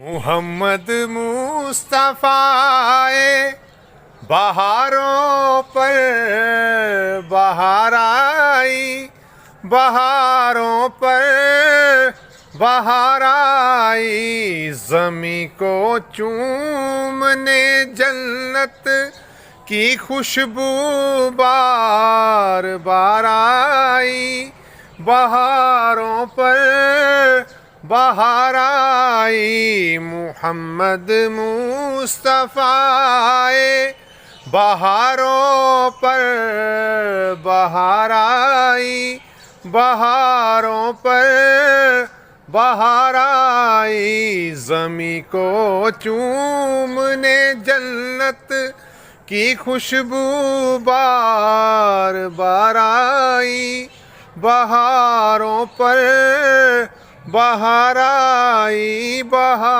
محمد مصطفیٰ بہاروں پر بہار آئی، بہاروں پر بہار آئی، زمیں کو چومنے جنت کی خوشبو بار بار آئی، بہاروں پر بہار آئی۔ محمد مصطفیٰ بہاروں پر بہار آئی، بہاروں پر بہار آئی، زمیں کو چومنے جنت کی خوشبو بار بار آئی، بہاروں پر بہار آئی، بہار